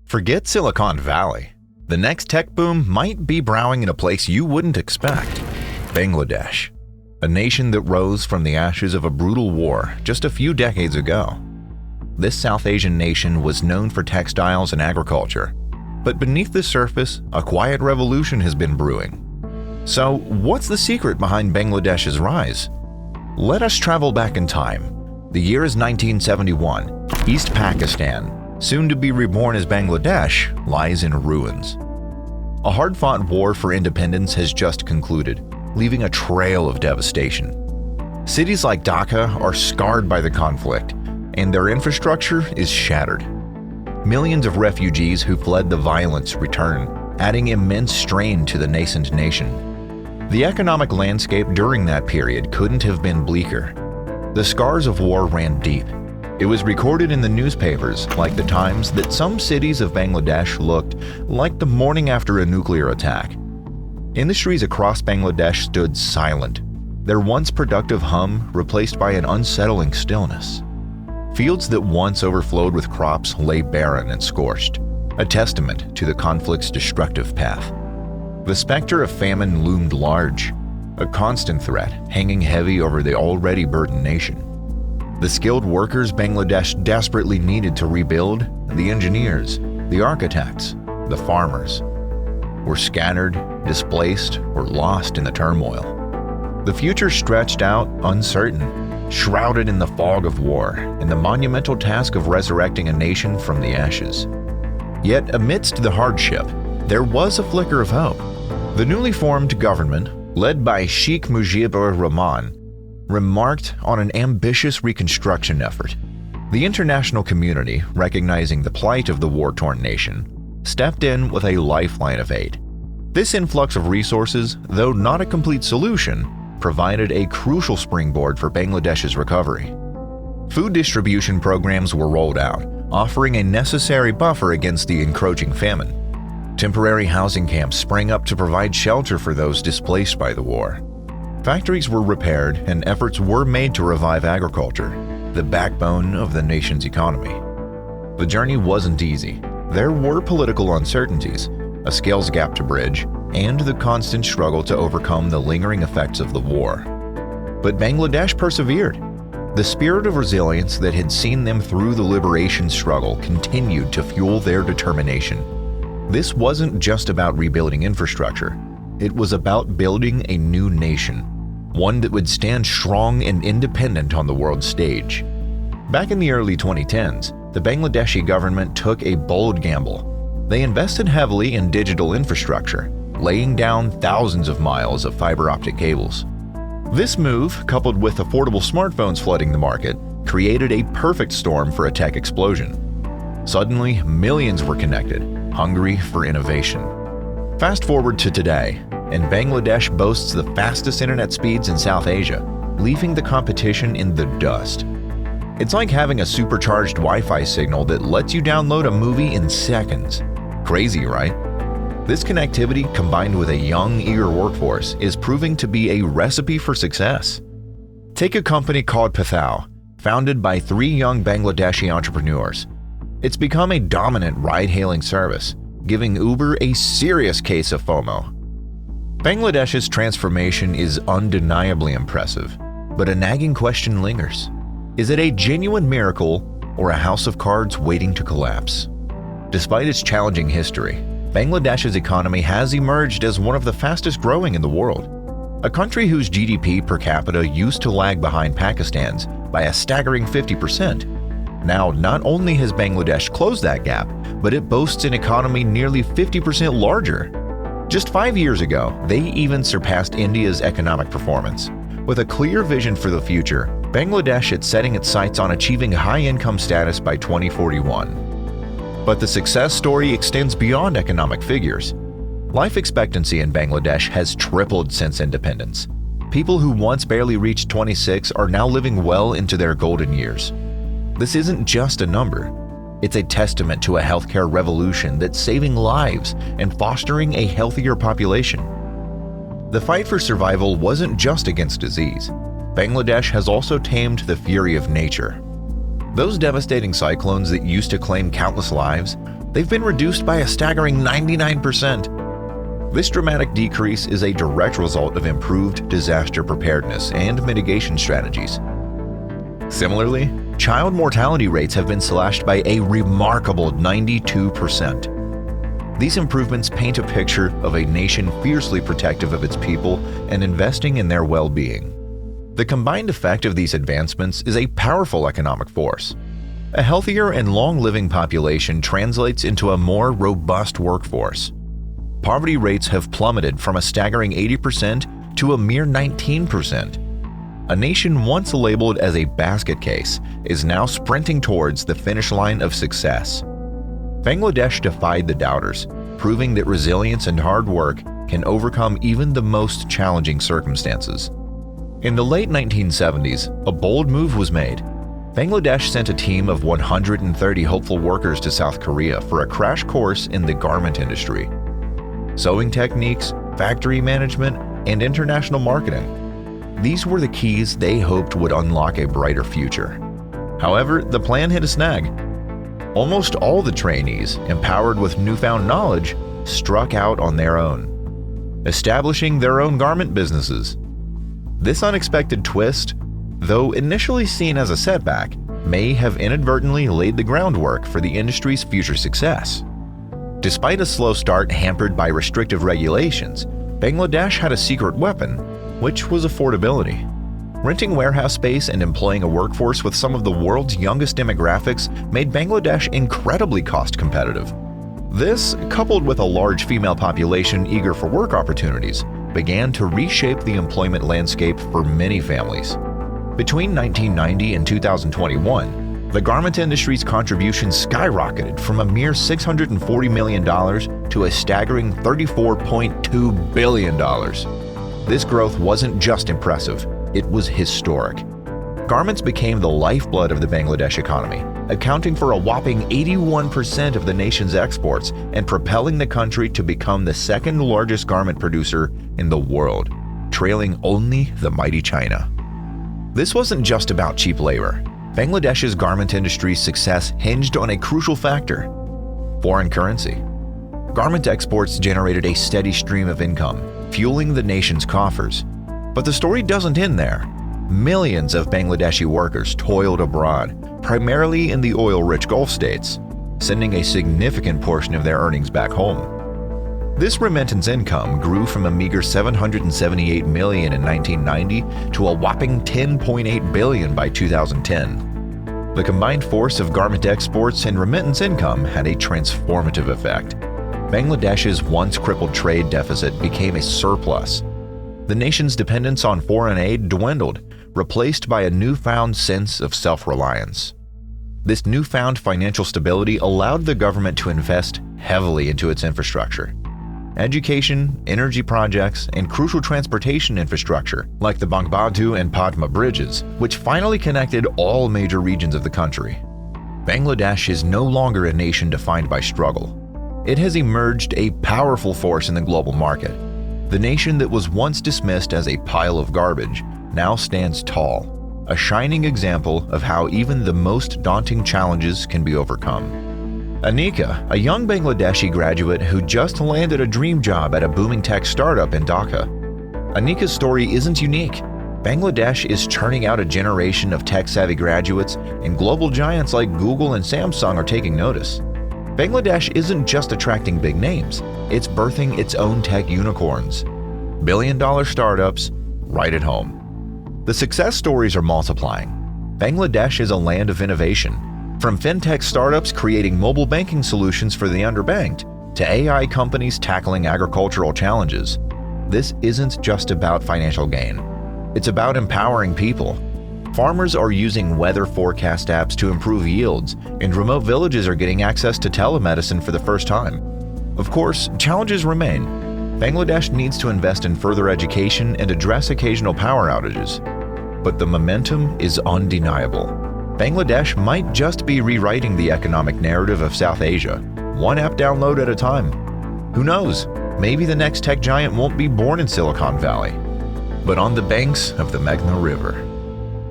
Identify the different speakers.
Speaker 1: Forget Silicon Valley. The next tech boom might be brewing in a place you wouldn't expect: Bangladesh, a nation that rose from the ashes of a brutal war just a few decades ago. This South Asian nation was known for textiles and agriculture, but beneath the surface, a quiet revolution has been brewing. So, what's the secret behind Bangladesh's rise? Let us travel back in time. The year is 1971. East Pakistan, soon to be reborn as Bangladesh, lies in ruins. A hard-fought war for independence has just concluded, leaving a trail of devastation. Cities like Dhaka are scarred by the conflict, and their infrastructure is shattered. Millions of refugees who fled the violence return, adding immense strain to the nascent nation. The economic landscape during that period couldn't have been bleaker. The scars of war ran deep. It was recorded in the newspapers, like the Times, that some cities of Bangladesh looked like the morning after a nuclear attack. Industries across Bangladesh stood silent, their once productive hum replaced by an unsettling stillness. Fields that once overflowed with crops lay barren and scorched, a testament to the conflict's destructive path. The specter of famine loomed large, a constant threat hanging heavy over the already burdened nation. The skilled workers Bangladesh desperately needed to rebuild, the engineers, the architects, the farmers, were scattered, displaced, or lost in the turmoil. The future stretched out uncertain, shrouded in the fog of war and the monumental task of resurrecting a nation from the ashes. Yet amidst the hardship, there was a flicker of hope. The newly formed government, led by Sheikh Mujibur Rahman, remarked on an ambitious reconstruction effort. The international community, recognizing the plight of the war-torn nation, stepped in with a lifeline of aid. This influx of resources, though not a complete solution, provided a crucial springboard for Bangladesh's recovery. Food distribution programs were rolled out, offering a necessary buffer against the encroaching famine. Temporary housing camps sprang up to provide shelter for those displaced by the war. Factories were repaired and efforts were made to revive agriculture, the backbone of the nation's economy. The journey wasn't easy. There were political uncertainties, a skills gap to bridge, and the constant struggle to overcome the lingering effects of the war. But Bangladesh persevered. The spirit of resilience that had seen them through the liberation struggle continued to fuel their determination. This wasn't just about rebuilding infrastructure. It was about building a new nation, one that would stand strong and independent on the world stage. Back in the early 2010s, the Bangladeshi government took a bold gamble. They invested heavily in digital infrastructure, laying down thousands of miles of fiber optic cables. This move, coupled with affordable smartphones flooding the market, created a perfect storm for a tech explosion. Suddenly, millions were connected, hungry for innovation. Fast forward to today, and Bangladesh boasts the fastest internet speeds in South Asia, leaving the competition in the dust. It's like having a supercharged Wi-Fi signal that lets you download a movie in seconds. Crazy, right? This connectivity, combined with a young, eager workforce, is proving to be a recipe for success. Take a company called Pathao, founded by 3 young Bangladeshi entrepreneurs. It's become a dominant ride-hailing service, giving Uber a serious case of FOMO. Bangladesh's transformation is undeniably impressive, but a nagging question lingers. Is it a genuine miracle or a house of cards waiting to collapse? Despite its challenging history, Bangladesh's economy has emerged as one of the fastest growing in the world. A country whose GDP per capita used to lag behind Pakistan's by a staggering 50%. Now, not only has Bangladesh closed that gap, but it boasts an economy nearly 50% larger. Just 5 years ago, they even surpassed India's economic performance. With a clear vision for the future, Bangladesh is setting its sights on achieving high-income status by 2041. But the success story extends beyond economic figures. Life expectancy in Bangladesh has tripled since independence. People who once barely reached 26 are now living well into their golden years. This isn't just a number. It's a testament to a healthcare revolution that's saving lives and fostering a healthier population. The fight for survival wasn't just against disease. Bangladesh has also tamed the fury of nature. Those devastating cyclones that used to claim countless lives, they've been reduced by a staggering 99%. This dramatic decrease is a direct result of improved disaster preparedness and mitigation strategies. Similarly, child mortality rates have been slashed by a remarkable 92%. These improvements paint a picture of a nation fiercely protective of its people and investing in their well-being. The combined effect of these advancements is a powerful economic force. A healthier and long-living population translates into a more robust workforce. Poverty rates have plummeted from a staggering 80% to a mere 19%. A nation once labeled as a basket case is now sprinting towards the finish line of success. Bangladesh defied the doubters, proving that resilience and hard work can overcome even the most challenging circumstances. In the late 1970s, a bold move was made. Bangladesh sent a team of 130 hopeful workers to South Korea for a crash course in the garment industry. Sewing techniques, factory management, and international marketing. These were the keys they hoped would unlock a brighter future. However, the plan hit a snag. Almost all the trainees, empowered with newfound knowledge, struck out on their own, establishing their own garment businesses. This unexpected twist, though initially seen as a setback, may have inadvertently laid the groundwork for the industry's future success. Despite a slow start hampered by restrictive regulations, Bangladesh had a secret weapon, which was affordability. Renting warehouse space and employing a workforce with some of the world's youngest demographics made Bangladesh incredibly cost competitive. This, coupled with a large female population eager for work opportunities, began to reshape the employment landscape for many families. Between 1990 and 2021, the garment industry's contribution skyrocketed from a mere $640 million to a staggering $34.2 billion. This growth wasn't just impressive, it was historic. Garments became the lifeblood of the Bangladesh economy, accounting for a whopping 81% of the nation's exports and propelling the country to become the second largest garment producer in the world, trailing only the mighty China. This wasn't just about cheap labor. Bangladesh's garment industry's success hinged on a crucial factor: foreign currency. Garment exports generated a steady stream of income, fueling the nation's coffers. But the story doesn't end there. Millions of Bangladeshi workers toiled abroad, primarily in the oil-rich Gulf states, sending a significant portion of their earnings back home. This remittance income grew from a meager $778 million in 1990 to a whopping $10.8 billion by 2010. The combined force of garment exports and remittance income had a transformative effect. Bangladesh's once crippled trade deficit became a surplus. The nation's dependence on foreign aid dwindled, replaced by a newfound sense of self-reliance. This newfound financial stability allowed the government to invest heavily into its infrastructure. Education, energy projects, and crucial transportation infrastructure like the Bangbatu and Padma bridges, which finally connected all major regions of the country. Bangladesh is no longer a nation defined by struggle. It has emerged a powerful force in the global market. The nation that was once dismissed as a pile of garbage now stands tall, a shining example of how even the most daunting challenges can be overcome. Anika, a young Bangladeshi graduate who just landed a dream job at a booming tech startup in Dhaka. Anika's story isn't unique. Bangladesh is churning out a generation of tech-savvy graduates, and global giants like Google and Samsung are taking notice. Bangladesh isn't just attracting big names, it's birthing its own tech unicorns. Billion-dollar startups right at home. The success stories are multiplying. Bangladesh is a land of innovation. From fintech startups creating mobile banking solutions for the underbanked, to AI companies tackling agricultural challenges. This isn't just about financial gain. It's about empowering people. Farmers are using weather forecast apps to improve yields, and remote villages are getting access to telemedicine for the first time. Of course, challenges remain. Bangladesh needs to invest in further education and address occasional power outages. But the momentum is undeniable. Bangladesh might just be rewriting the economic narrative of South Asia, one app download at a time. Who knows? Maybe the next tech giant won't be born in Silicon Valley, but on the banks of the Meghna River.